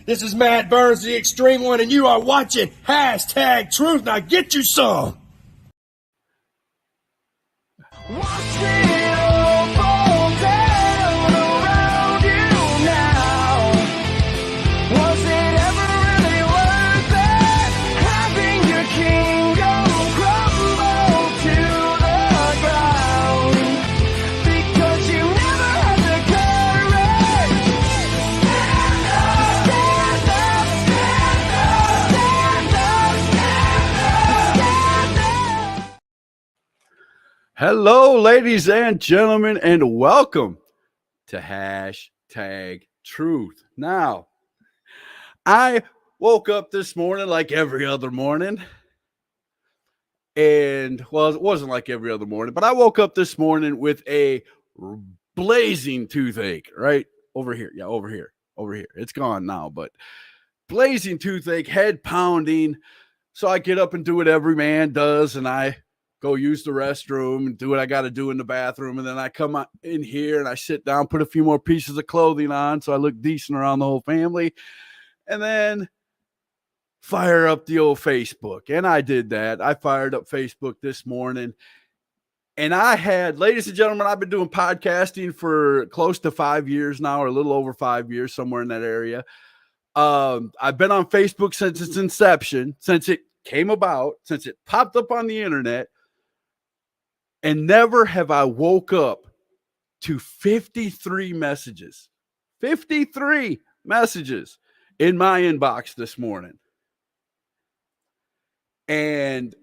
This is Matt Burns, the Extreme One, and you are watching Hashtag Truth. Now get you some. Watch it all fall down around you now. Was it ever really worth it? Having your kingdom crumble to the ground because you never had the courage. Stand up, stand up, stand up, stand up, stand up. Hello, ladies and gentlemen, and welcome to Hashtag Truth. Now, I woke up this morning like every other morning, and well, it wasn't like every other morning, but I woke up this morning with a blazing toothache right over here. Yeah, over here. It's gone now, but blazing toothache, head pounding. So I get up and do what every man does, and I go use the restroom and do what I got to do in the bathroom. And then I come in here and I sit down, put a few more pieces of clothing on so I look decent around the whole family, and then fire up the old Facebook. And I did that. I fired up Facebook this morning. And I had, ladies and gentlemen, I've been doing podcasting for close to 5 years now, or a little over 5 years, somewhere in that area. I've been on Facebook since its inception, since it came about, since it popped up on the internet. And never have I woke up to 53 messages. 53 messages in my inbox this morning. And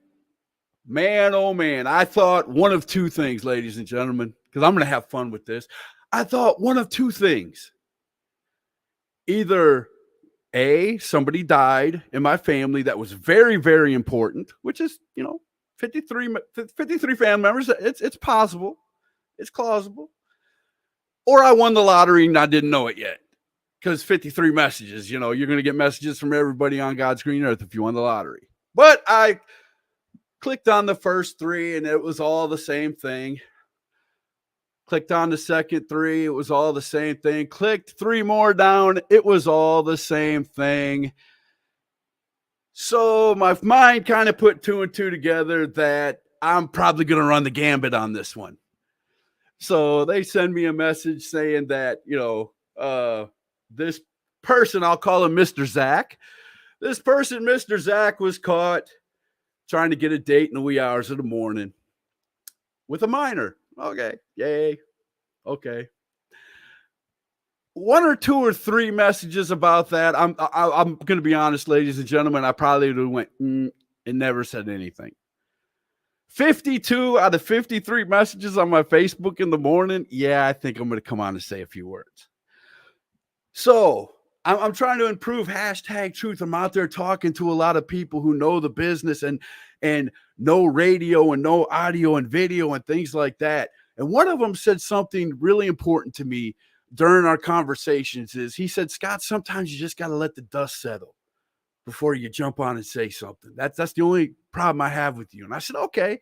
man, oh man, I thought one of two things, ladies and gentlemen, because I'm going to have fun with this. I thought one of two things. Either A, somebody died in my family that was very, very important, which is, 53 family members. It's possible. It's plausible. Or I won the lottery and I didn't know it yet. Because 53 messages, you're going to get messages from everybody on God's green earth if you won the lottery. But I clicked on the first three and it was all the same thing. Clicked on the second three, it was all the same thing. Clicked three more down, it was all the same thing. So my mind kind of put two and two together that I'm probably going to run the gambit on this one. So they send me a message saying that, this person, I'll call him Mr. Zach. This person, Mr. Zach, was caught trying to get a date in the wee hours of the morning with a minor. Okay. Yay. Okay. One or two or three messages about that. I'm going to be honest, ladies and gentlemen. I probably would have went and never said anything. 52 out of 53 messages on my Facebook in the morning. Yeah, I think I'm going to come on and say a few words. So I'm trying to improve Hashtag Truth. I'm out there talking to a lot of people who know the business and know radio and know audio and video and things like that. And one of them said something really important to me during our conversations. He said, Scott, sometimes you just got to let the dust settle before you jump on and say something. That's the only problem I have with you. And I said, okay.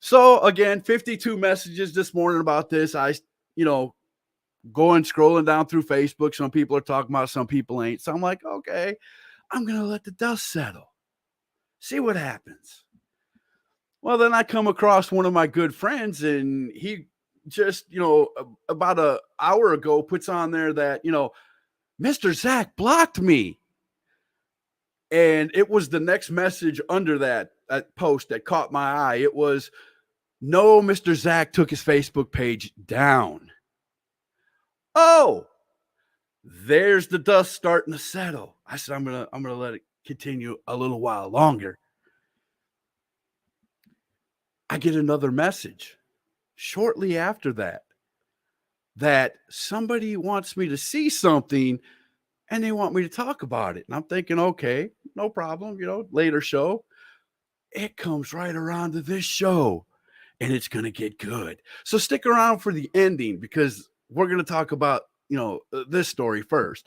So again, 52 messages this morning about this. I, going scrolling down through Facebook. Some people are talking about, some people ain't. So I'm like, okay, I'm going to let the dust settle. See what happens. Well, then I come across one of my good friends and he just, about an hour ago puts on there that, Mr. Zach blocked me. And it was the next message under that post that caught my eye. It was, no, Mr. Zach took his Facebook page down. Oh, there's the dust starting to settle. I said, I'm gonna let it continue a little while longer. I get another message shortly after that somebody wants me to see something and they want me to talk about it. And I'm thinking, okay, no problem, later show. It comes right around to this show and it's going to get good. So stick around for the ending because we're going to talk about, this story first.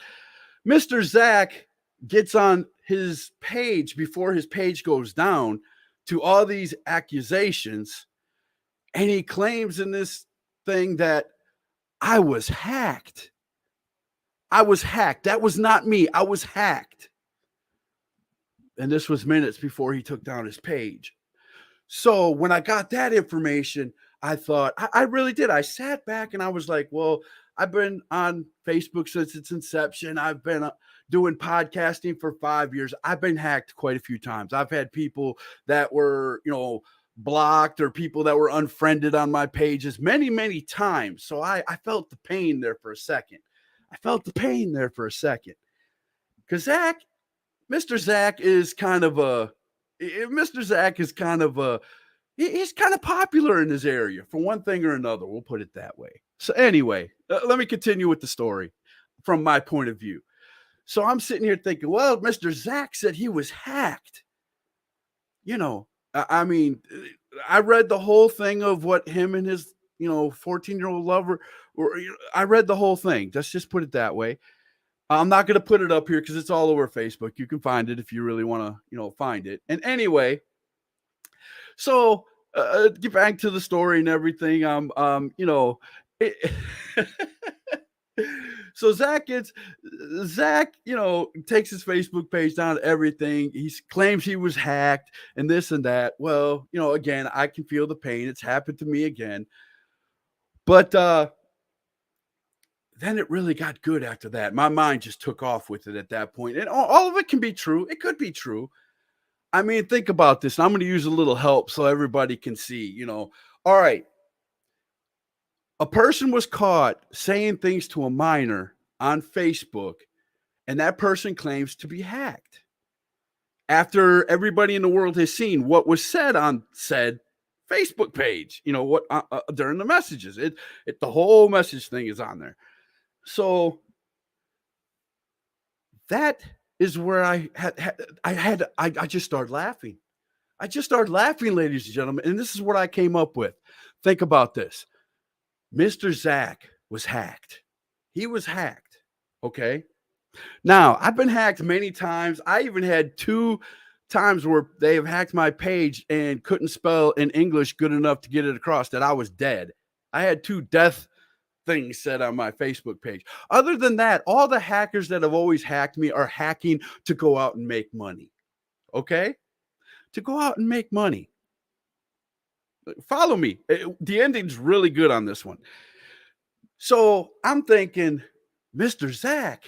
Mr. Zach gets on his page before his page goes down to all these accusations. And he claims in this thing that I was hacked. I was hacked. That was not me. I was hacked. And this was minutes before he took down his page. So when I got that information, I thought, I really did. I sat back and I was like, well, I've been on Facebook since its inception. I've been doing podcasting for 5 years. I've been hacked quite a few times. I've had people that were, blocked, or people that were unfriended on my pages many, many times. So I felt the pain there for a second. Because Mr. Zach is kind of he's kind of popular in his area for one thing or another. We'll put it that way. So anyway, let me continue with the story from my point of view. So I'm sitting here thinking, well, Mr. Zach said he was hacked. I mean, I read the whole thing of what him and his, 14-year-old lover, I read the whole thing. Let's just put it that way. I'm not going to put it up here because it's all over Facebook. You can find it if you really want to, find it. And anyway, so get back to the story and everything. So Zach, takes his Facebook page down, everything. He claims he was hacked and this and that. Well, again, I can feel the pain. It's happened to me again. But then it really got good after that. My mind just took off with it at that point. And all of it can be true. It could be true. I mean, think about this. I'm going to use a little help so everybody can see, all right. A person was caught saying things to a minor on Facebook, and that person claims to be hacked. After everybody in the world has seen what was said on said Facebook page, what during the messages, the whole message thing is on there. So that is where I just started laughing. I just started laughing, ladies and gentlemen, and this is what I came up with. Think about this. Mr. Zach was hacked. He was hacked. Okay. Now, I've been hacked many times. I even had 2 times where they have hacked my page and couldn't spell in English good enough to get it across that I was dead. I had 2 death things said on my Facebook page. Other than that, all the hackers that have always hacked me are hacking to go out and make money. Okay? To go out and make money. Follow me. The ending's really good on this one. So I'm thinking, Mr. Zach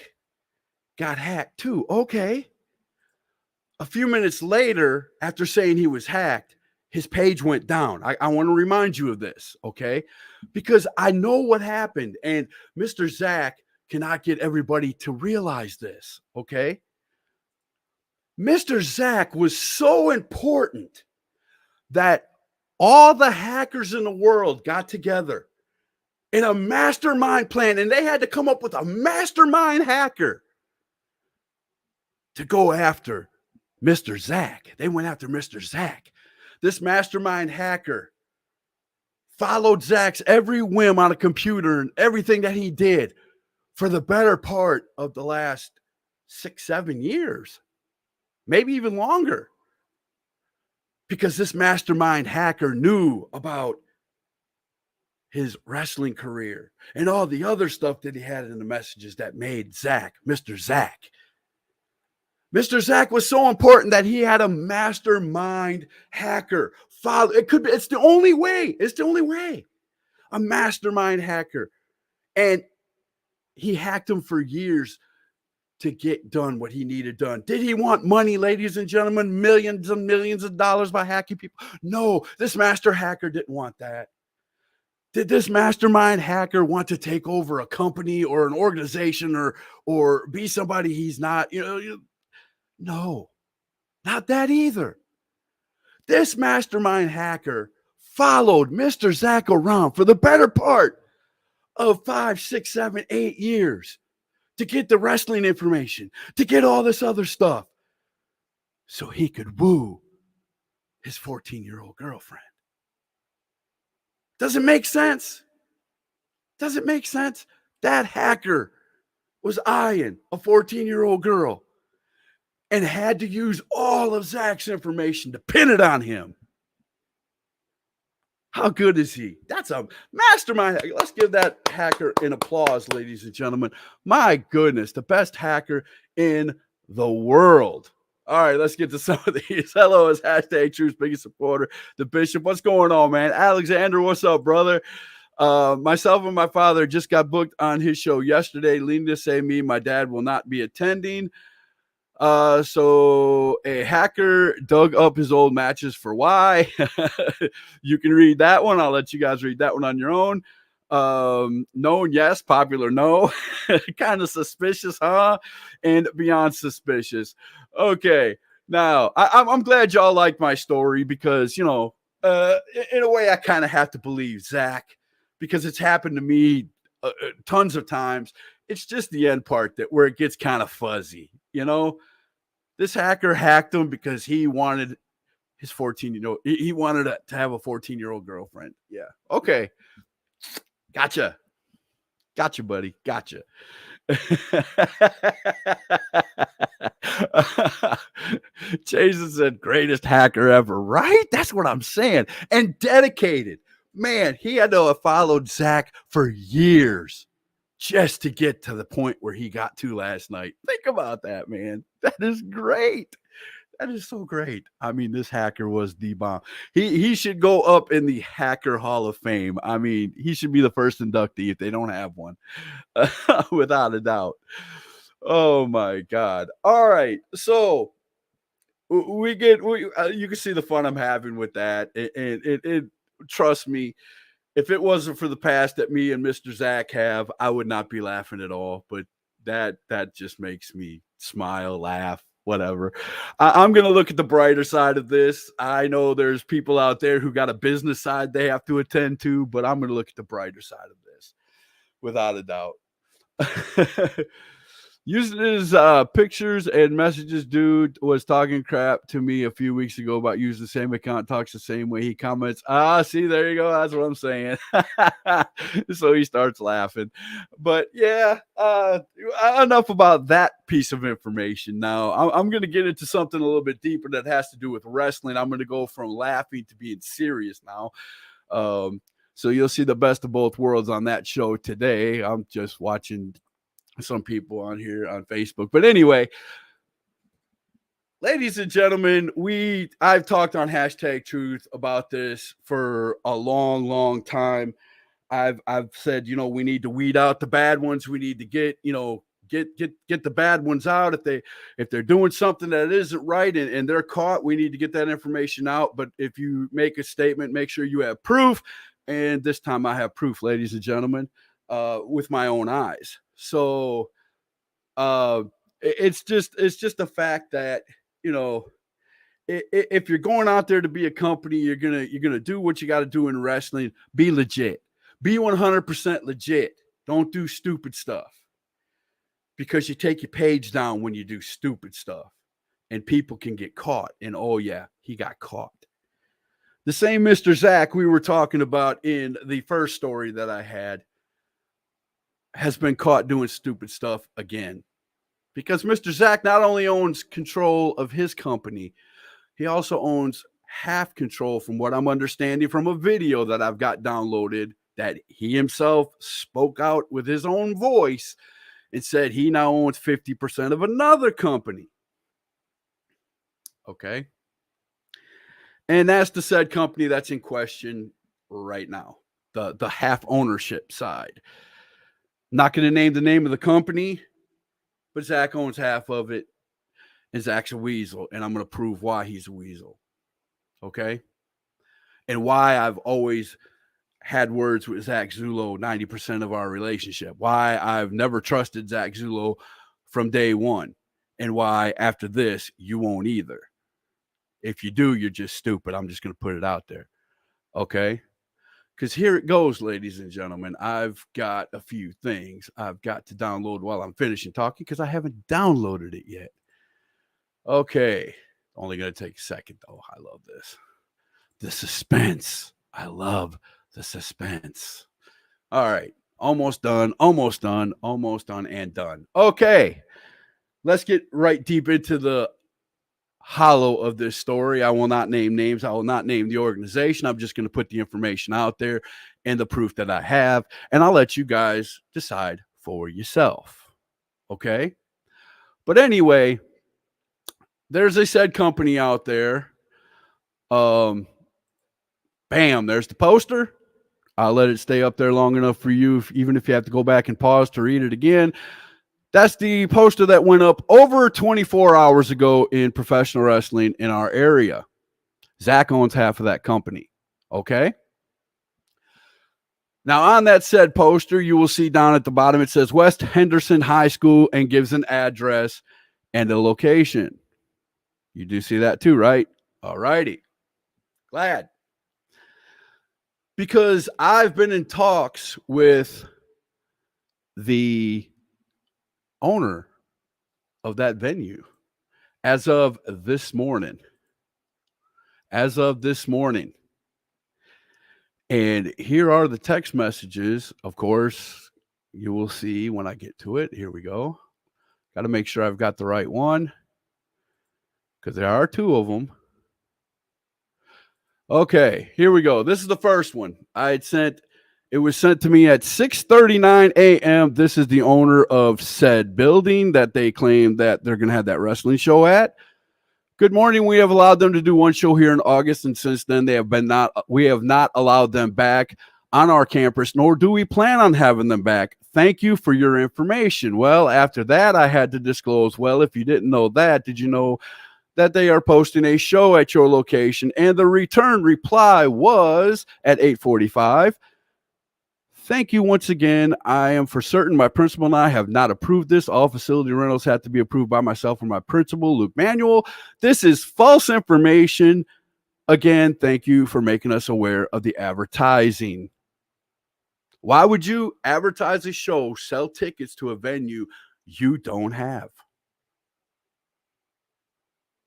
got hacked too. Okay. A few minutes later, after saying he was hacked, his page went down. I want to remind you of this, okay? Because I know what happened, and Mr. Zach cannot get everybody to realize this, okay? Mr. Zach was so important that all the hackers in the world got together in a mastermind plan, and they had to come up with a mastermind hacker to go after Mr. Zach. They went after Mr. Zach. This mastermind hacker followed Zach's every whim on a computer and everything that he did for the better part of the last 6-7 years, maybe even longer. Because this mastermind hacker knew about his wrestling career and all the other stuff that he had in the messages that made Zach, Mr. Zach. Mr. Zach was so important that he had a mastermind hacker. It's the only way. It's the only way. A mastermind hacker. And he hacked him for years to get done what he needed done. Did he want money, ladies and gentlemen? Millions and millions of dollars by hacking people? No, this master hacker didn't want that. Did this mastermind hacker want to take over a company or an organization or be somebody he's not? No, not that either. This mastermind hacker followed Mr. Zach around for the better part of 5, 6, 7, 8 years to get the wrestling information, to get all this other stuff, so he could woo his 14-year-old girlfriend. Does it make sense? Does it make sense? That hacker was eyeing a 14-year-old girl and had to use all of Zach's information to pin it on him. How good is he? That's a mastermind. Let's give that hacker an applause, ladies and gentlemen. My goodness, the best hacker in the world. All right, let's get to some of these. Hello, it's hashtag Truth's biggest supporter, the Bishop. What's going on, man? Alexander, what's up, brother? Myself and my father just got booked on his show yesterday. Leading to say me, my dad will not be attending. So a hacker dug up his old matches for why. You can read that one. I'll let you guys read that one on your own. Known, yes. Popular, no. Kind of suspicious, huh? And beyond suspicious. Okay. Now, I'm glad y'all like my story because, you know, in a way, I kind of have to believe Zach because it's happened to me tons of times. It's just the end part that where it gets kind of fuzzy, you know. This hacker hacked him because he wanted his 14-year-old. He wanted to have a 14-year-old girlfriend. Yeah. Okay. Gotcha, buddy. Gotcha. Jason said, greatest hacker ever. Right? That's what I'm saying. And dedicated. Man, he had to have followed Zach for years just to get to the point where he got to last night. Think about that, man. That is great. That is so great. I mean, this hacker was the bomb. He should go up in the Hacker Hall of Fame. I mean, he should be the first inductee if they don't have one, without a doubt. Oh my God. All right. So you can see the fun I'm having with that. And trust me, if it wasn't for the past that me and Mr. Zach have, I would not be laughing at all. But that just makes me smile, laugh, whatever. I'm going to look at the brighter side of this. I know there's people out there who got a business side they have to attend to, but I'm going to look at the brighter side of this, without a doubt. Using his pictures and messages, dude was talking crap to me a few weeks ago about using the same account, talks the same way. He comments, see, there you go. That's what I'm saying. So he starts laughing. But yeah, enough about that piece of information. Now, I'm going to get into something a little bit deeper that has to do with wrestling. I'm going to go from laughing to being serious now. So you'll see the best of both worlds on that show today. I'm just watching some people on here on Facebook. But anyway, ladies and gentlemen, I've talked on hashtag Truth about this for a long time. I've said, you know, we need to weed out the bad ones. We need to get the bad ones out. If they're doing something that isn't right and they're caught, we need to get that information out. But if you make a statement, make sure you have proof. And this time I have proof, ladies and gentlemen, with my own eyes. So it's just the fact that, you know, if you're going out there to be a company, you're gonna do what you got to do in wrestling. Be legit. Be 100% legit. Don't do stupid stuff, because you take your page down when you do stupid stuff, and people can get caught. And oh yeah, he got caught. The same Mr. Zach we were talking about in the first story that I had has been caught doing stupid stuff again, because Mr. Zach not only owns control of his company, he also owns half control, from what I'm understanding from a video that I've got downloaded, that he himself spoke out with his own voice and said he now owns 50% of another company. Okay. And that's the said company that's in question right now, the half ownership side. Not going to name the name of the company, but Zach owns half of it, and Zach's a weasel, and I'm going to prove why he's a weasel, okay? And why I've always had words with Zach Zulo 90% of our relationship, why I've never trusted Zach Zulo from day one, and why after this, you won't either. If you do, you're just stupid. I'm just going to put it out there, okay? Because here it goes, ladies and gentlemen. I've got a few things I've got to download while I'm finishing talking, because I haven't downloaded it yet. Okay. Only going to take a second, though. I love this. The suspense. I love the suspense. All right. Almost done and done. Okay. Let's get right deep into the hollow of this story. I will not name names. I will not name the organization. I'm just going to put the information out there and the proof that I have, and I'll let you guys decide for yourself. Okay? But anyway, there's a said company out there. Bam, there's the poster. I'll let it stay up there long enough for you, even if you have to go back and pause to read it again. That's the poster that went up over 24 hours ago in professional wrestling in our area. Zach owns half of that company. Okay? Now, on that said poster, you will see down at the bottom, it says West Henderson High School and gives an address and a location. You do see that too, right? All righty. Glad. Because I've been in talks with the owner of that venue as of this morning. And here are the text messages. Of course, you will see when I get to it. Here we go. Got to make sure I've got the right one, because there are two of them. Okay, here we go. This is the first one. It was sent to me at 6:39 a.m. This is the owner of said building that they claim that they're going to have that wrestling show at. Good morning. We have allowed them to do one show here in August, and since then we have not allowed them back on our campus, nor do we plan on having them back. Thank you for your information. Well, after that, I had to disclose, well, if you didn't know that, did you know that they are posting a show at your location? And the return reply was at 8:45. Thank you once again. I am for certain my principal and I have not approved this. All facility rentals have to be approved by myself and my principal, Luke Manuel. This is false information. Again, thank you for making us aware of the advertising. Why would you advertise a show, sell tickets to a venue you don't have?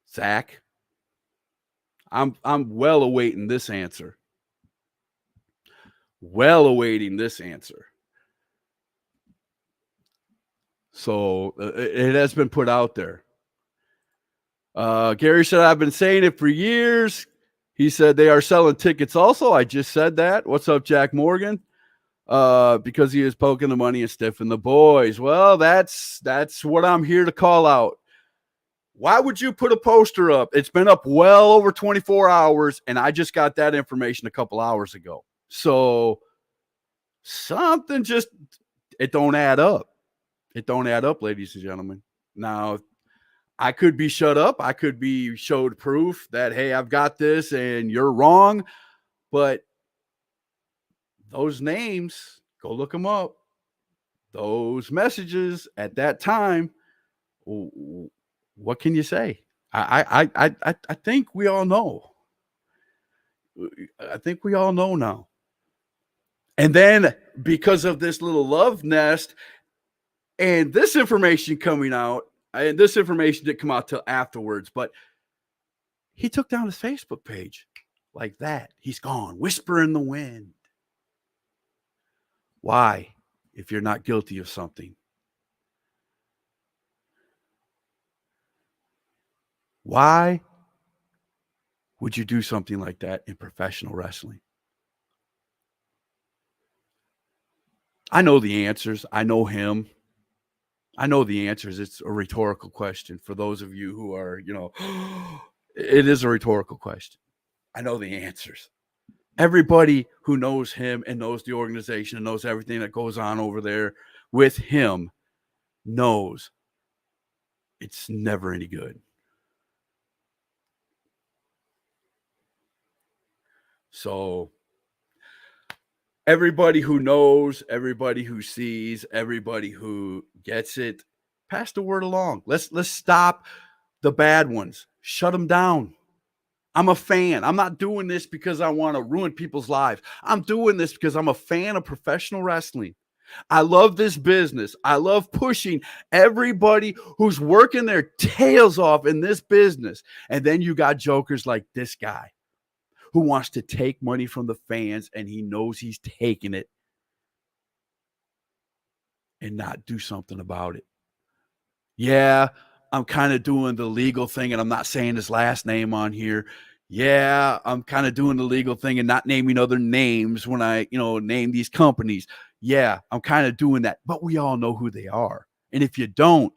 Zach, I'm well awaiting this answer. So it has been put out there. Gary said, I've been saying it for years. He said they are selling tickets also. I just said that. What's up, Jack Morgan? Because he is poking the money and stiffing the boys. Well, that's what I'm here to call out. Why would you put a poster up? It's been up well over 24 hours, and I just got that information a couple hours ago. So something it don't add up. It don't add up, ladies and gentlemen. Now, I could be shut up. I could be showed proof that, hey, I've got this and you're wrong. But those names, go look them up. Those messages at that time, what can you say? I think we all know. I think we all know now. And then because of this little love nest and this information coming out, and this information didn't come out till afterwards, but he took down his Facebook page like that. He's gone, whisper in the wind. Why? If you're not guilty of something. Why would you do something like that in professional wrestling? I know the answers. I know him. I know the answers. It's a rhetorical question for those of you who are, it is a rhetorical question. I know the answers. Everybody who knows him and knows the organization and knows everything that goes on over there with him knows it's never any good. So everybody who knows, everybody who sees, everybody who gets it, pass the word along. Let's stop the bad ones. Shut them down. I'm a fan. I'm not doing this because I want to ruin people's lives. I'm doing this because I'm a fan of professional wrestling. I love this business. I love pushing everybody who's working their tails off in this business. And then you got jokers like this guy who wants to take money from the fans, and he knows he's taking it and not do something about it. Yeah, I'm kind of doing the legal thing, and I'm not saying his last name on here. Yeah, I'm kind of doing the legal thing and not naming other names when I, name these companies. Yeah, I'm kind of doing that, but we all know who they are. And if you don't,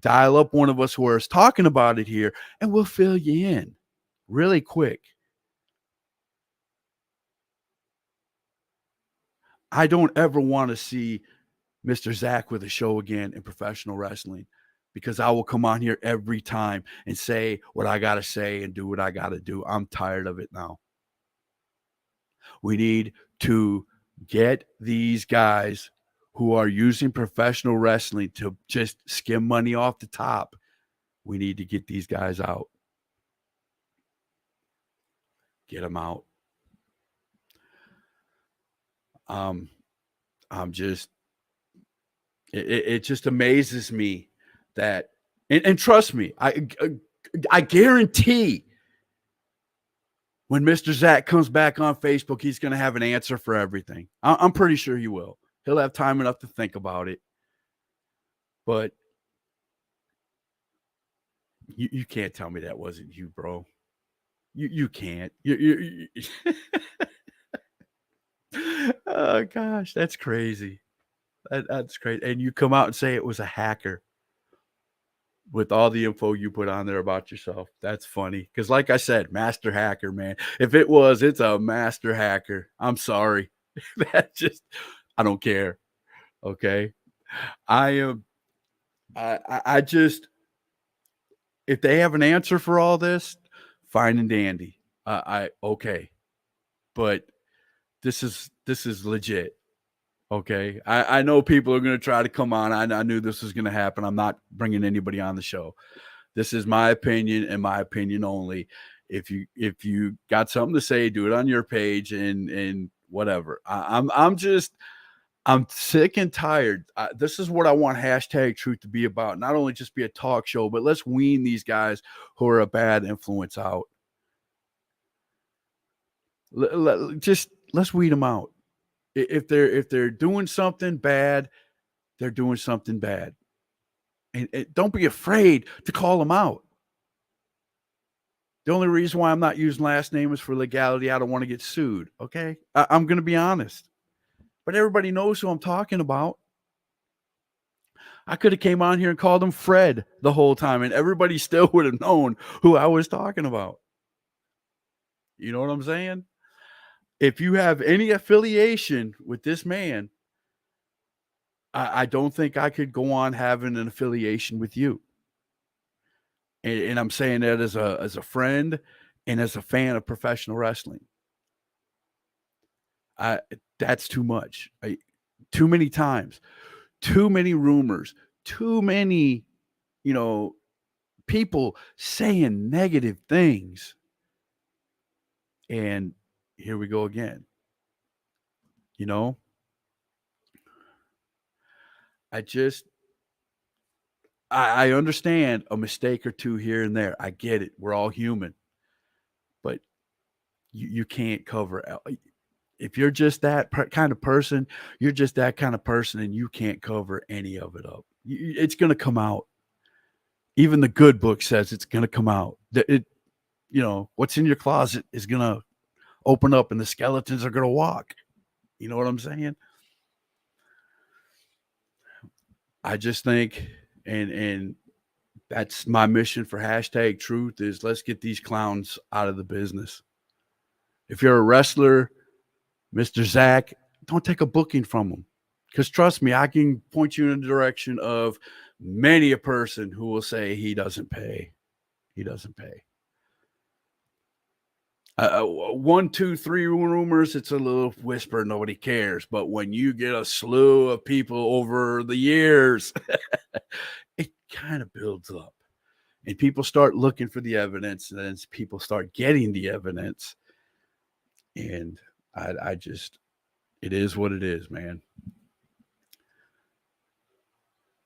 dial up one of us who is talking about it here, and we'll fill you in really quick. I don't ever want to see Mr. Zach with a show again in professional wrestling, because I will come on here every time and say what I got to say and do what I got to do. I'm tired of it now. We need to get these guys who are using professional wrestling to just skim money off the top. We need to get these guys out. Get them out. I'm just, it just amazes me that, and trust me, I guarantee when Mr. Zach comes back on Facebook, he's going to have an answer for everything. I'm pretty sure he will. He'll have time enough to think about it. But you can't tell me that wasn't you, bro. You can't. You Oh gosh, that's crazy. That's crazy. And you come out and say it was a hacker with all the info you put on there about yourself. That's funny. Because like I said, master hacker, man. If it was, it's a master hacker. I'm sorry. I don't care. Okay. I just, if they have an answer for all this, fine and dandy. Okay. But this is legit. Okay. I know people are going to try to come on. I knew this was going to happen. I'm not bringing anybody on the show. This is my opinion and my opinion only. If you got something to say, do it on your page and whatever. I'm sick and tired. This is what I want Hashtag Truth to be about. Not only just be a talk show, but let's wean these guys who are a bad influence out. Let's weed them out. If they're doing something bad, they're doing something bad. And don't be afraid to call them out. The only reason why I'm not using last name is for legality. I don't want to get sued. Okay. I'm going to be honest, but everybody knows who I'm talking about. I could have came on here and called him Fred the whole time, and everybody still would have known who I was talking about. You know what I'm saying? If you have any affiliation with this man, I don't think I could go on having an affiliation with you. And I'm saying that as a friend and as a fan of professional wrestling. That's too much. Too many times, too many rumors, too many, people saying negative things. And here we go again. I understand a mistake or two here and there. I get it. We're all human. But you can't cover. If you're just that kind of person, you're just that kind of person, and you can't cover any of it up. It's going to come out. Even the good book says it's going to come out. What's in your closet is going to open up and the skeletons are going to walk. You know what I'm saying? I just think, and that's my mission for Hashtag Truth, is let's get these clowns out of the business. If you're a wrestler, Mr. Zach, don't take a booking from him. Because trust me, I can point you in the direction of many a person who will say he doesn't pay. He doesn't pay. 1, 2, 3 rumors, it's a little whisper, nobody cares. But when you get a slew of people over the years, it kind of builds up. And people start looking for the evidence, and then people start getting the evidence. And I just, it is what it is, man.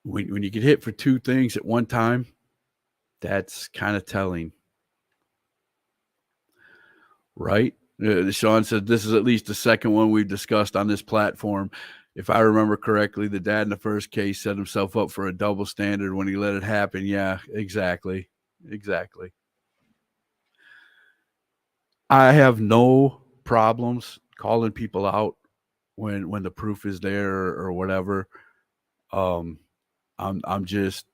When you get hit for 2 things at one time, that's kind of telling. Right? Sean said this is at least the second one we've discussed on this platform. if I remember correctly, the dad in the first case set himself up for a double standard when he let it happen. Yeah, exactly. Exactly. I have no problems calling people out when the proof is there or whatever. I'm just,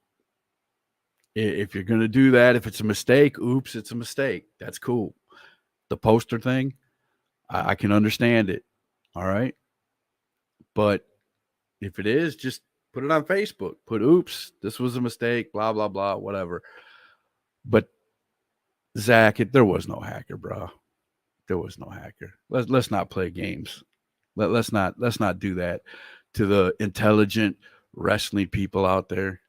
if you're gonna do that, if it's a mistake, oops, it's a mistake. That's cool. The poster thing, I can understand it. All right. But if it is, just put it on Facebook. Put oops, this was a mistake, blah, blah, blah, whatever. But Zach, there was no hacker, bro. There was no hacker. Let's not play games. Let's not do that to the intelligent wrestling people out there,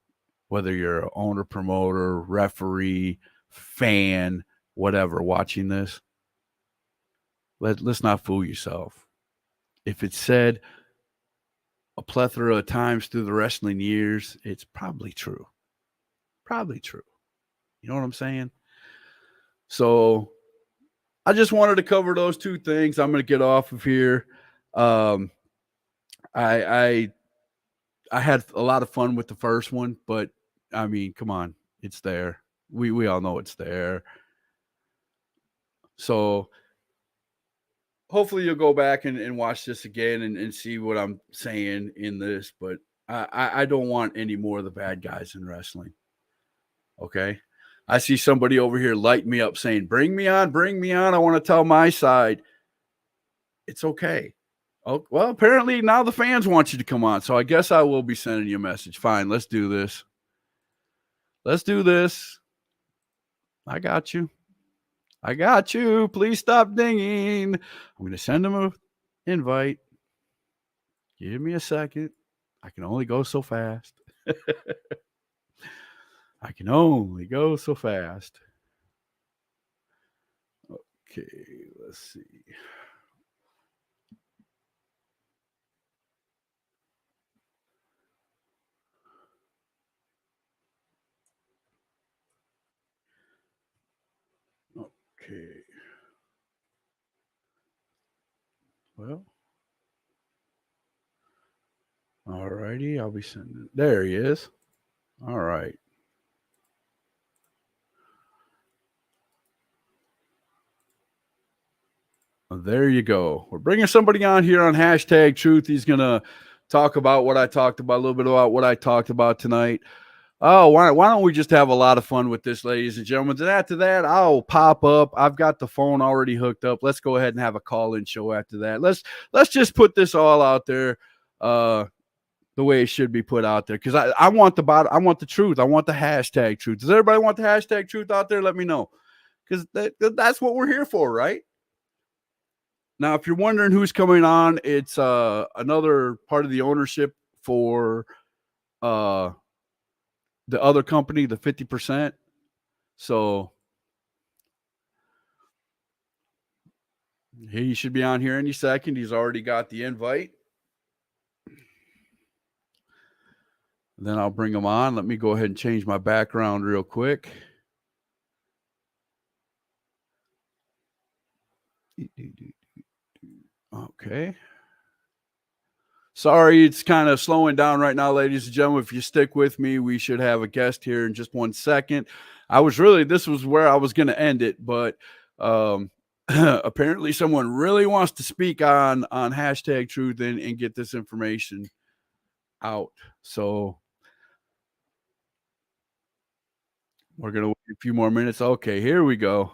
whether you're an owner, promoter, referee, fan, whatever, watching this. Let's not fool yourself. If it's said a plethora of times through the wrestling years, it's probably true. Probably true. You know what I'm saying? So I just wanted to cover those two things. I'm going to get off of here. I had a lot of fun with the first one, but I mean, come on, it's there. We all know it's there. So hopefully you'll go back and watch this again and see what I'm saying in this, but I don't want any more of the bad guys in wrestling. Okay. I see somebody over here light me up saying, bring me on. I want to tell my side. It's okay. Oh, well, apparently now the fans want you to come on. So I guess I will be sending you a message. Fine. Let's do this. I got you. Please stop dinging. I'm going to send them an invite. Give me a second. I can only go so fast. Okay, let's see. Okay. Well, all righty. I'll be sending. There he is. All right. There you go. We're bringing somebody on here on hashtag truth. He's going to talk about what I talked about, a little bit about what I talked about tonight. Oh, why don't we just have a lot of fun with this, ladies and gentlemen? And after that, I'll pop up. I've got the phone already hooked up. Let's go ahead and have a call-in show after that. Let's just put this all out there the way it should be put out there, because I want the truth. I want the hashtag truth. Does everybody want the hashtag truth out there? Let me know, because that's what we're here for, right? Now, if you're wondering who's coming on, it's another part of the ownership for the other company, the 50%. So he should be on here any second. He's already got the invite. Then I'll bring him on. Let me go ahead and change my background real quick. Okay. Sorry, it's kind of slowing down right now, ladies and gentlemen. If you stick with me, we should have a guest here in just 1 second. This was where I was going to end it, but apparently someone really wants to speak on hashtag truth and get this information out. So we're going to wait a few more minutes. Okay, here we go.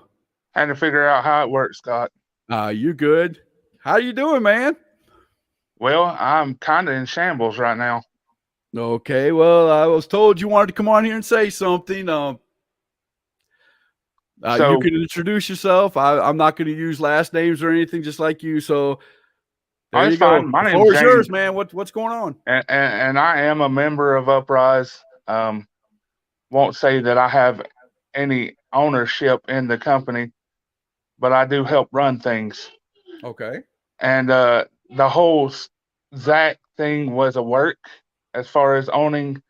Had to figure out how it works, Scott. You good? How you doing, man? Well, I'm kind of in shambles right now. Okay, well, I was told you wanted to come on here and say something. You can introduce yourself. I'm not going to use last names or anything, just like you. So there you go. My The name's floor is James, yours, man. What's going on? and I am a member of Uprise. Won't say that I have any ownership in the company, but I do help run things. Okay. And the whole Zach thing was a work as far as owning.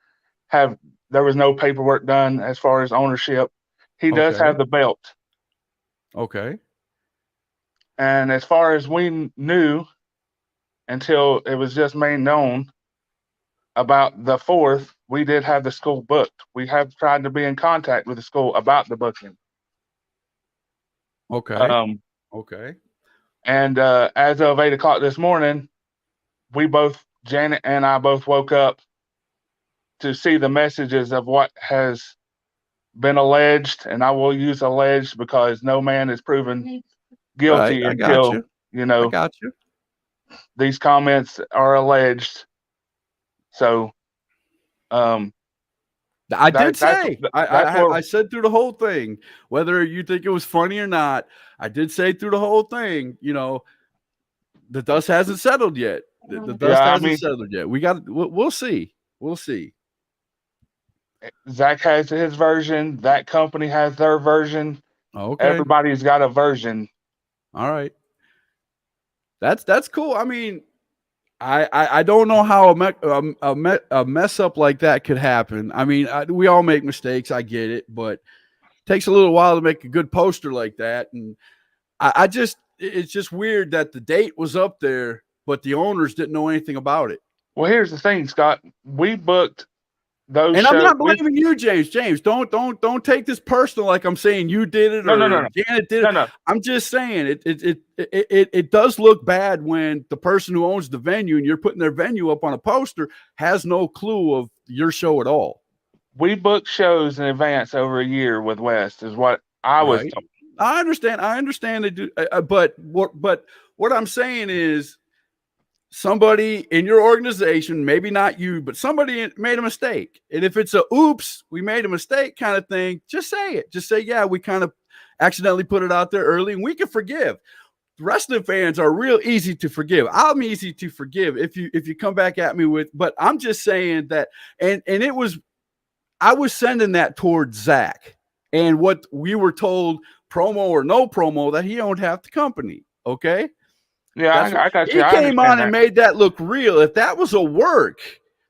There was no paperwork done as far as ownership. He does have the belt. Okay. And as far as we knew, until it was just made known about the 4th. We did have the school booked. We have tried to be in contact with the school about the booking. Okay. Okay. And as of 8 o'clock this morning, Janet and I both woke up to see the messages of what has been alleged, and I will use alleged because no man is proven guilty Right, I got until, you. you I know, got you. these comments are alleged. So, I did that's say where I said through the whole thing, whether you think it was funny or not, I did say through the whole thing, you know, the dust hasn't settled yet. The dust hasn't settled yet. We'll see. We'll see. Zach has his version. That company has their version. Okay. Everybody's got a version. All right. That's cool. I mean, I don't know how a mess up like that could happen. I mean, we all make mistakes. I get it, but it takes a little while to make a good poster like that. And it's just weird that the date was up there, but the owners didn't know anything about it. Well, here's the thing, Scott. We booked those and shows. I'm not blaming you, James. James, don't take this personal like I'm saying you did it or Janet did it. No. I'm just saying it does look bad when the person who owns the venue and you're putting their venue up on a poster has no clue of your show at all. We booked shows in advance over a year with West, is what I was told. I understand they do, but what I'm saying is somebody in your organization, maybe not you, but somebody made a mistake. And if it's a oops, we made a mistake kind of thing, just say it. Just say, yeah, we kind of accidentally put it out there early, and we can forgive. Wrestling fans are real easy to forgive. I'm easy to forgive if you come back at me with, but I'm just saying that, and I was sending that towards Zach and what we were told, promo or no promo, that he owned half the company. Okay. Yeah, I got you. He came on and made that look real. If that was a work,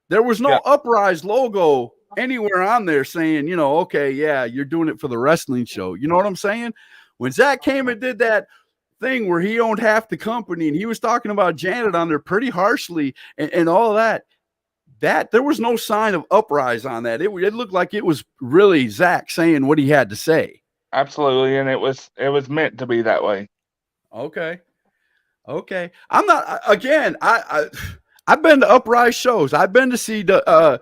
there was no Uprise logo anywhere on there saying, you know, okay, yeah, you're doing it for the wrestling show. You know what I'm saying? When Zach came and did that thing where he owned half the company and he was talking about Janet on there pretty harshly and all that there was no sign of Uprise on that. It looked like it was really Zach saying what he had to say. Absolutely, and it was meant to be that way. Okay. I'm not, again, I've been to Uprise shows. I've been to see the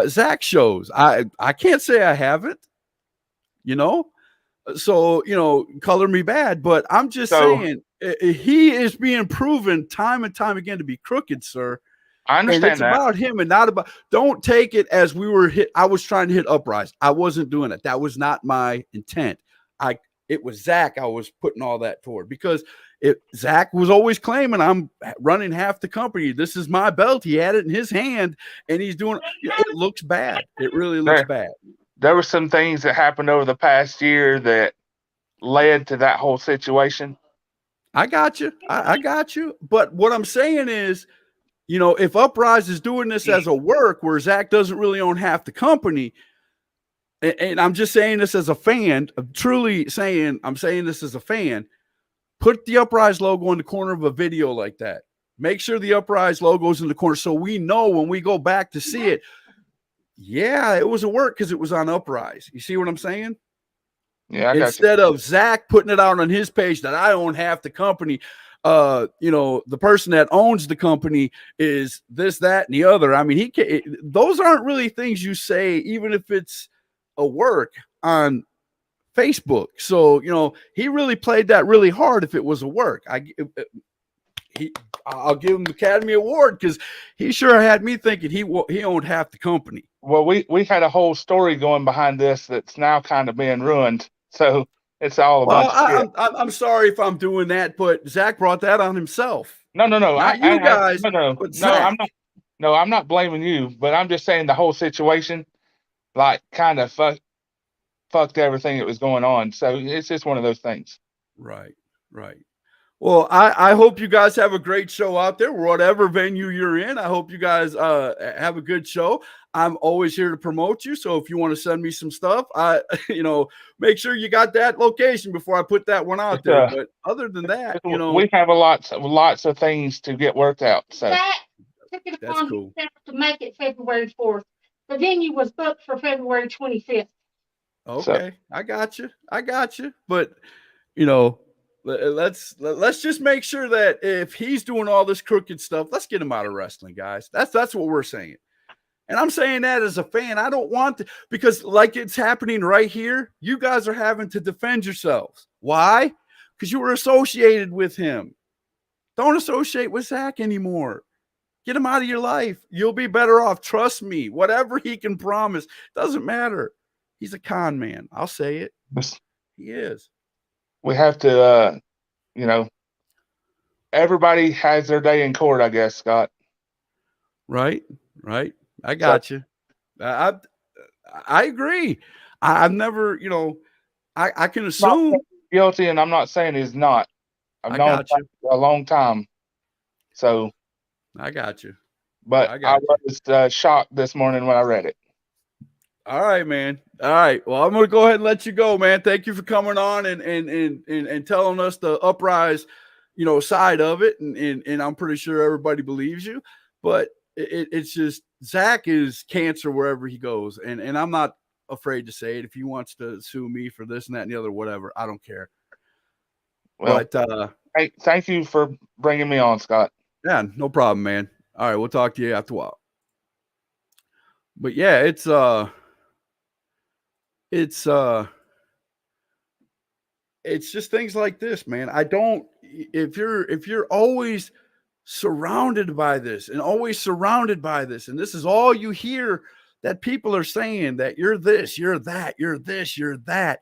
Zach shows. I can't say I haven't, you know? So, you know, color me bad, but I'm just saying he is being proven time and time again to be crooked, sir. I understand and it's that. about him and not about, don't take it as I was trying to hit Uprise. I wasn't doing it. That was not my intent. It was Zach I was putting all that toward, because Zach was always claiming I'm running half the company. This is my belt. He had it in his hand and he's doing it. Looks bad. It really looks bad. There were some things that happened over the past year that led to that whole situation. I got you. I got you. But what I'm saying is, you know, if Uprise is doing this as a work where Zach doesn't really own half the company, and I'm just saying this as a fan, I'm saying this as a fan, put the Uprise logo in the corner of a video like that. Make sure the Uprise logo is in the corner so we know when we go back to see it, yeah, it was a work because it was on Uprise. You see what I'm saying? Yeah. Instead of Zach putting it out on his page that I own half the company, you know, the person that owns the company is this, that, and the other. I mean, those aren't really things you say, even if it's a work on Facebook. So, you know, he really played that really hard if it was a work. I'll give him the Academy Award because he sure had me thinking he owned half the company. Well, we had a whole story going behind this that's now kind of being ruined. So it's all about. I'm sorry if I'm doing that, but Zach brought that on himself. No. Not you guys. No. I'm not blaming you, but I'm just saying the whole situation, like, kind of fucked everything that was going on. So it's just one of those things. Right. Well, I hope you guys have a great show out there, whatever venue you're in. I hope you guys have a good show. I'm always here to promote you. So if you want to send me some stuff, make sure you got that location before I put that one out there. But other than that, we have lots of things to get worked out. So Zach took it That's upon cool. himself to make it February 4th. The venue was booked for February 25th. okay, I got you. But let's just make sure that if he's doing all this crooked stuff, let's get him out of wrestling, guys. That's what we're saying. And I'm saying that as a fan. I don't want to, because like it's happening right here, you guys are having to defend yourselves. Why? Because you were associated with him. Don't associate with Zach anymore. Get him out of your life. You'll be better off. Trust me. Whatever he can promise, doesn't matter. He's a con man. I'll say it. He is. we have to, everybody has their day in court, I guess, Scott. Right. I got you. I agree. I've never, I can assume. Guilty, and I'm not saying he's not. I've known him for a long time. So I got you. But I was shocked this morning when I read it. All right, man. All right. Well, I'm gonna go ahead and let you go, man. Thank you for coming on and telling us the Uprise, side of it. And I'm pretty sure everybody believes you. But it's just Zach is cancer wherever he goes, and I'm not afraid to say it. If he wants to sue me for this and that and the other, whatever, I don't care. Well, But hey, thank you for bringing me on, Scott. Yeah, no problem, man. All right, we'll talk to you after a while. But yeah, it's just things like this, man. If you're always surrounded by this and always surrounded by this, and this is all you hear that people are saying, that you're this, you're that, you're this, you're that,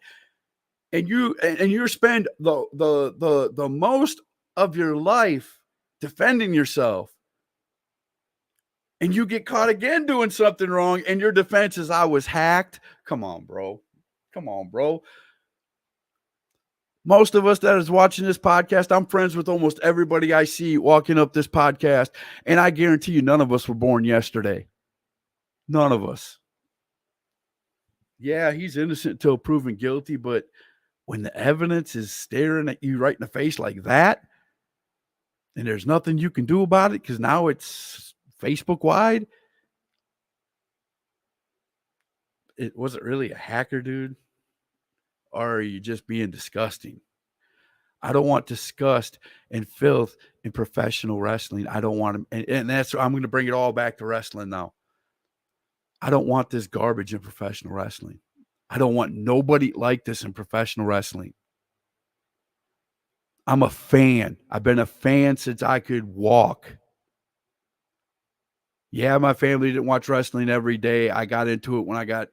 and you spend the most of your life defending yourself, and you get caught again doing something wrong, and your defense is, I was hacked. Come on, bro. Most of us that is watching this podcast, I'm friends with almost everybody I see walking up this podcast, and I guarantee you none of us were born yesterday. None of us. Yeah, he's innocent until proven guilty, but when the evidence is staring at you right in the face like that, and there's nothing you can do about it because now it's Facebook wide, was it really a hacker, dude? Or are you just being disgusting? I don't want disgust and filth in professional wrestling. I don't want to, and that's, I'm going to bring it all back to wrestling now. I don't want this garbage in professional wrestling. I don't want nobody like this in professional wrestling. I'm a fan. I've been a fan since I could walk. Yeah, my family didn't watch wrestling every day. I got into it when I got,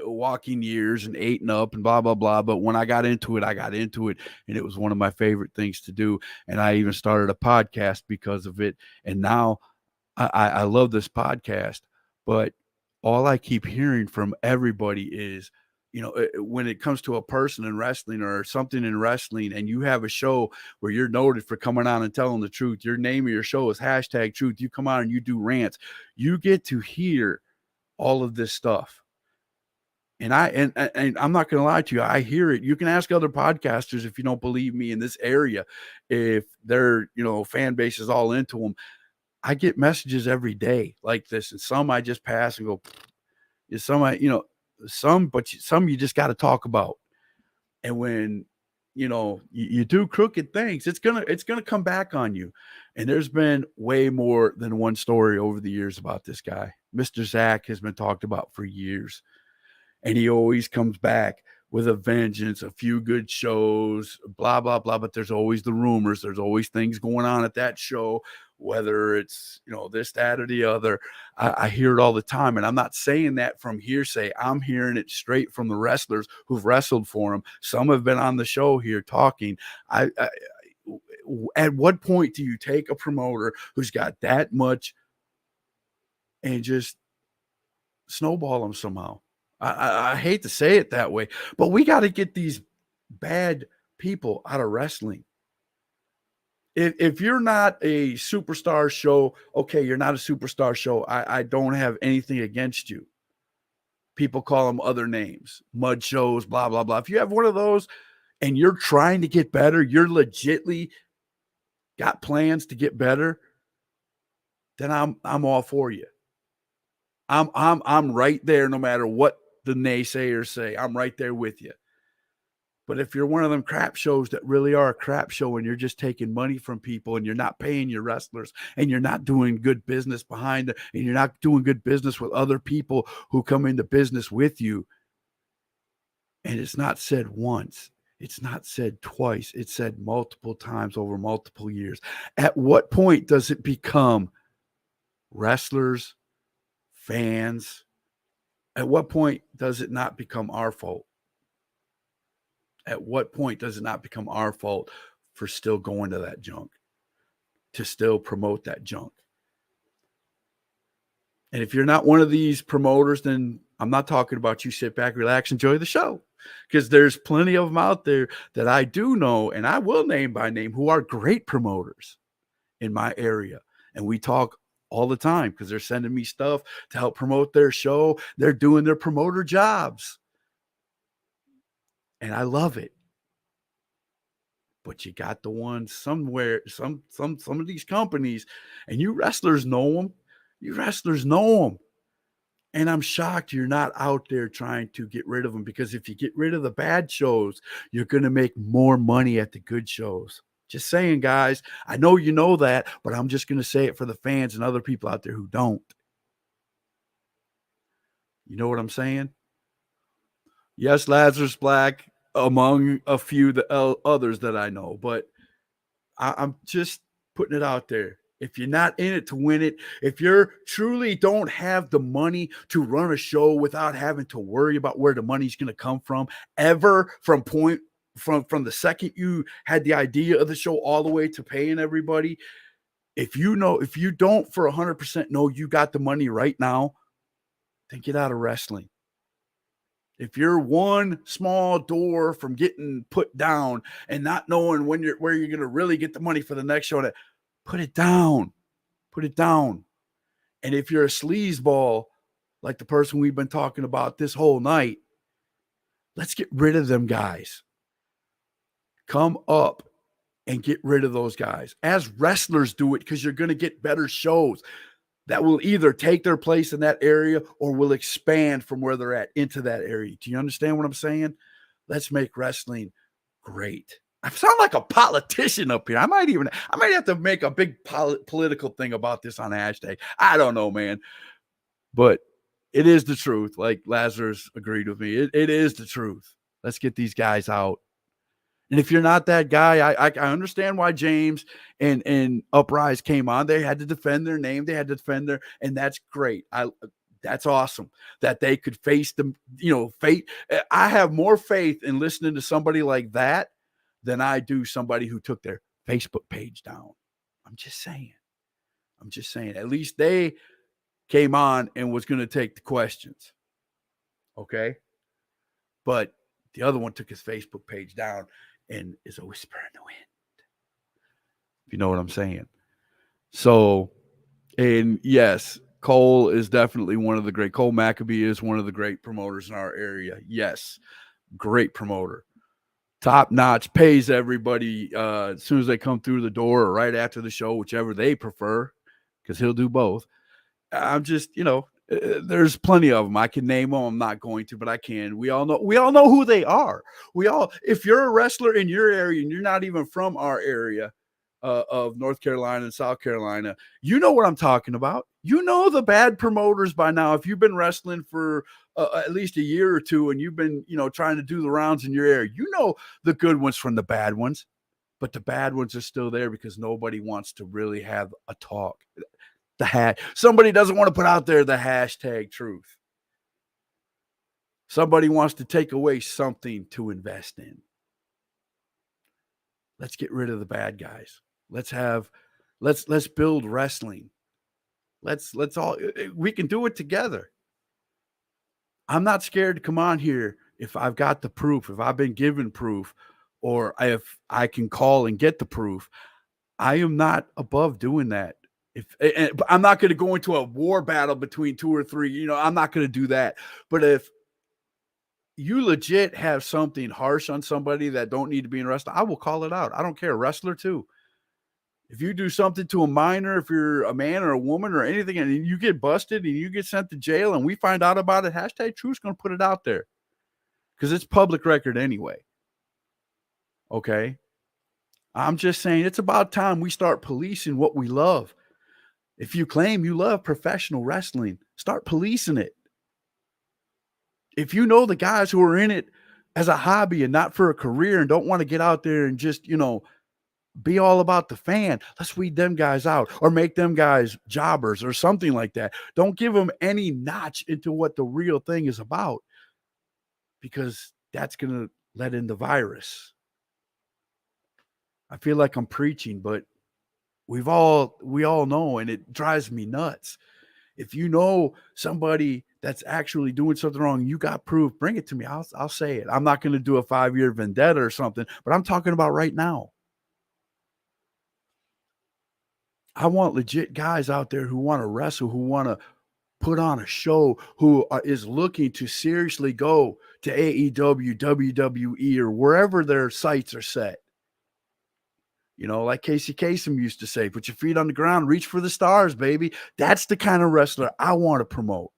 walking years and 8 and up and blah, blah, blah. But when I got into it, and it was one of my favorite things to do. And I even started a podcast because of it. And now I love this podcast. But all I keep hearing from everybody is, when it comes to a person in wrestling or something in wrestling, and you have a show where you're noted for coming on and telling the truth, your name of your show is #truth. You come on and you do rants. You get to hear all of this stuff. And I'm not going to lie to you. I hear it. You can ask other podcasters if you don't believe me in this area, if their, fan base is all into them. I get messages every day like this. And some I just pass and go, some you just got to talk about. And when you do crooked things, it's gonna come back on you. And there's been way more than one story over the years about this guy. Mr. Zach has been talked about for years, and he always comes back with a vengeance, a few good shows, blah blah blah. But there's always the rumors, there's always things going on at that show, whether it's this, that, or the other. I hear it all the time, and I'm not saying that from hearsay. I'm hearing it straight from the wrestlers who've wrestled for him. Some have been on the show here talking. At what point do you take a promoter who's got that much and just snowball them somehow? I hate to say it that way, but we got to get these bad people out of wrestling. If you're not a superstar show, okay, you're not a superstar show. I don't have anything against you. People call them other names, mud shows, blah, blah, blah. If you have one of those and you're trying to get better, you're legitly got plans to get better, then I'm all for you. I'm right there no matter what the naysayers say. I'm right there with you. But if you're one of them crap shows that really are a crap show and you're just taking money from people and you're not paying your wrestlers and you're not doing good business behind it and you're not doing good business with other people who come into business with you, and it's not said once, it's not said twice, it's said multiple times over multiple years. At what point does it become wrestlers, fans? At what point does it not become our fault? At what point does it not become our fault for still going to that junk, to still promote that junk? And if you're not one of these promoters, then I'm not talking about you. Sit back, relax, enjoy the show. Because there's plenty of them out there that I do know, and I will name by name, who are great promoters in my area. And we talk all the time because they're sending me stuff to help promote their show. They're doing their promoter jobs. And I love it. But you got the ones somewhere, some of these companies, and you wrestlers know them. You wrestlers know them. And I'm shocked you're not out there trying to get rid of them, because if you get rid of the bad shows, you're going to make more money at the good shows. Just saying, guys. I know you know that, but I'm just going to say it for the fans and other people out there who don't. You know what I'm saying? Yes, Lazarus Black among a few others that I know, but I'm just putting it out there. If you're not in it to win it, if you truly don't have the money to run a show without having to worry about where the money's going to come from, ever from the second you had the idea of the show all the way to paying everybody, if you don't for 100% know you got the money right now, then get out of wrestling. If you're one small door from getting put down and not knowing where you're going to really get the money for the next show, put it down. Put it down. And if you're a sleazeball, like the person we've been talking about this whole night, let's get rid of them guys. Come up and get rid of those guys. As wrestlers do it, because you're going to get better shows that will either take their place in that area or will expand from where they're at into that area. Do you understand what I'm saying? Let's make wrestling great. I sound like a politician up here. I might have to make a big political thing about this on hashtag. I don't know, man. But it is the truth. Like Lazarus agreed with me. It is the truth. Let's get these guys out. And if you're not that guy, I understand why James and Uprise came on. They had to defend their name. They had to defend and that's great. That's awesome that they could face them, fate. I have more faith in listening to somebody like that than I do somebody who took their Facebook page down. I'm just saying. At least they came on and was going to take the questions. Okay. But the other one took his Facebook page down and is a whisper in the wind. If you know what I'm saying. So, and yes, Cole is definitely one of the great. Cole Maccabee is one of the great promoters in our area. Yes, great promoter. Top notch, pays everybody as soon as they come through the door or right after the show, whichever they prefer, because he'll do both. I'm just, there's plenty of them. I can name them. I'm not going to, but I can. We all know who they are. If you're a wrestler in your area and you're not even from our area of North Carolina and South Carolina, you know what I'm talking about. You know the bad promoters by now. If you've been wrestling for at least a year or two and you've been, trying to do the rounds in your area, you know the good ones from the bad ones, but the bad ones are still there because nobody wants to really have a talk. Somebody doesn't want to put out there the hashtag truth. Somebody wants to take away something to invest in. Let's get rid of the bad guys. Let's build wrestling. We can do it together. I'm not scared to come on here if I've got the proof, if I've been given proof, or if I can call and get the proof. I am not above doing that. But I'm not going to go into a war battle between 2 or 3, you know, I'm not going to do that. But if you legit have something harsh on somebody that don't need to be in wrestling, I will call it out. I don't care. Wrestler too. If you do something to a minor, if you're a man or a woman or anything, and you get busted and you get sent to jail and we find out about it, hashtag Truth's going to put it out there because it's public record anyway. Okay. I'm just saying it's about time we start policing what we love. If you claim you love professional wrestling, start policing it. If you know the guys who are in it as a hobby and not for a career and don't want to get out there and just, you know, be all about the fan, let's weed them guys out or make them guys jobbers or something like that. Don't give them any notch into what the real thing is about because that's going to let in the virus. I feel like I'm preaching, but we all know, and it drives me nuts. If you know somebody that's actually doing something wrong, you got proof, bring it to me. I'll say it. I'm not going to do a 5-year vendetta or something, but I'm talking about right now. I want legit guys out there who want to wrestle, who want to put on a show, who is looking to seriously go to AEW, WWE, or wherever their sights are set. You know, like Casey Kasem used to say, put your feet on the ground, reach for the stars, baby. That's the kind of wrestler I want to promote.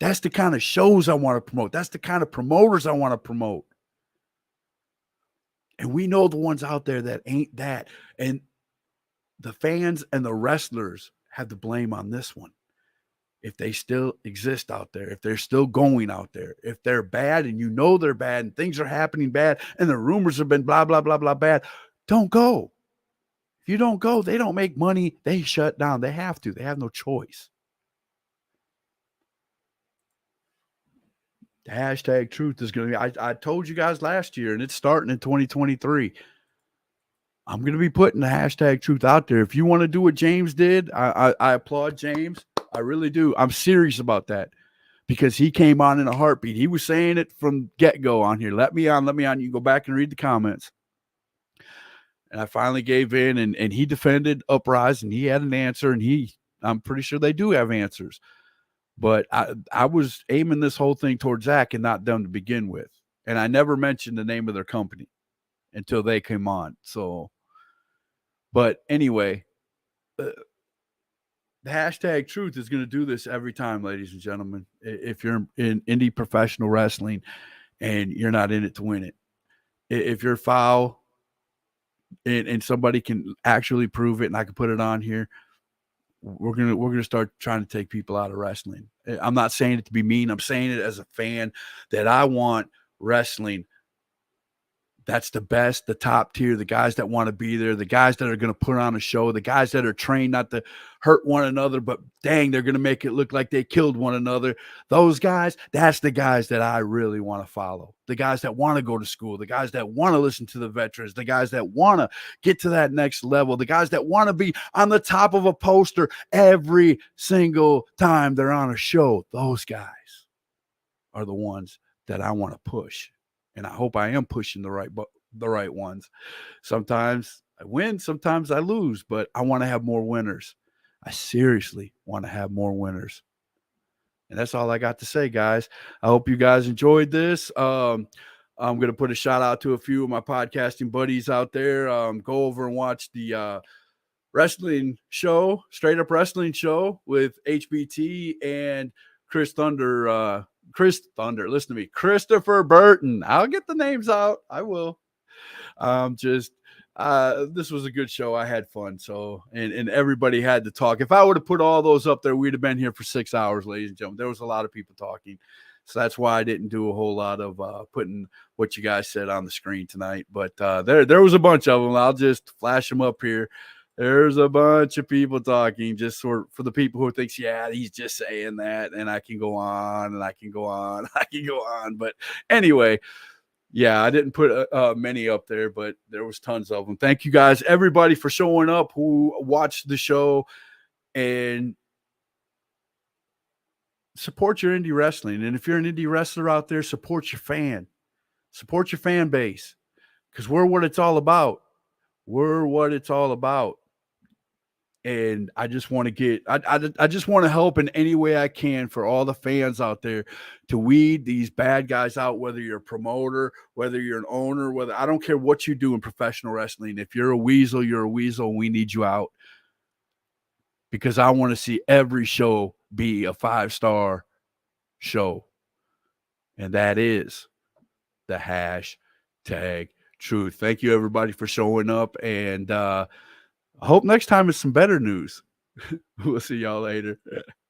That's the kind of shows I want to promote. That's the kind of promoters I want to promote. And we know the ones out there that ain't that. And the fans and the wrestlers have the blame on this one. If they still exist out there, if they're still going out there, if they're bad and you know they're bad and things are happening bad and the rumors have been blah, blah, blah, blah, bad, don't go. If you don't go, they don't make money. They shut down. They have to. They have no choice. The hashtag Truth is going to be, I told you guys last year, and it's starting in 2023. I'm going to be putting the hashtag Truth out there. If you want to do what James did, I applaud James. I really do. I'm serious about that because he came on in a heartbeat. He was saying it from get-go on here. Let me on. You can go back and read the comments. And I finally gave in, and he defended Uprise, and he had an answer, and I'm pretty sure they do have answers. But I was aiming this whole thing towards Zach and not them to begin with. And I never mentioned the name of their company until they came on. So, but anyway, the hashtag Truth is going to do this every time, ladies and gentlemen. If you're in indie professional wrestling and you're not in it to win it, if you're foul and somebody can actually prove it, and I can put it on here, we're gonna start trying to take people out of wrestling. I'm not saying it to be mean. I'm saying it as a fan that I want wrestling that's the best, the top tier, the guys that want to be there, the guys that are going to put on a show, the guys that are trained not to hurt one another, but dang, they're going to make it look like they killed one another. Those guys, that's the guys that I really want to follow. The guys that want to go to school, the guys that want to listen to the veterans, the guys that want to get to that next level, the guys that want to be on the top of a poster every single time they're on a show. Those guys are the ones that I want to push. And I hope I am pushing the right ones. Sometimes I win, sometimes I lose, but I want to have more winners. I seriously want to have more winners. And that's all I got to say, guys. I hope you guys enjoyed this. I'm going to put a shout out to a few of my podcasting buddies out there. Go over and watch the wrestling show, Straight Up Wrestling Show with HBT and Chris Thunder, listen to me, Christopher Burton. I'll get the names out. I will. This was a good show. I had fun. So, and everybody had to talk. If I would have put all those up there, we'd have been here for 6 hours, ladies and gentlemen. There was a lot of people talking. So that's why I didn't do a whole lot of putting what you guys said on the screen tonight. But there was a bunch of them. I'll just flash them up here. There's a bunch of people talking, just for the people who thinks, yeah, he's just saying that, and I can go on, and I can go on, I can go on. But anyway, yeah, I didn't put many up there, but there was tons of them. Thank you guys, everybody, for showing up who watched the show and support your indie wrestling. And if you're an indie wrestler out there, support your fan base, because we're what it's all about. We're what it's all about. And I just want to get, I just want to help in any way I can for all the fans out there to weed these bad guys out, whether you're a promoter, whether you're an owner, whether, I don't care what you do in professional wrestling. If you're a weasel, you're a weasel, and we need you out, because I want to see every show be a 5-star show. And that is the hashtag truth. Thank you, everybody, for showing up. And I hope next time is some better news. We'll see y'all later.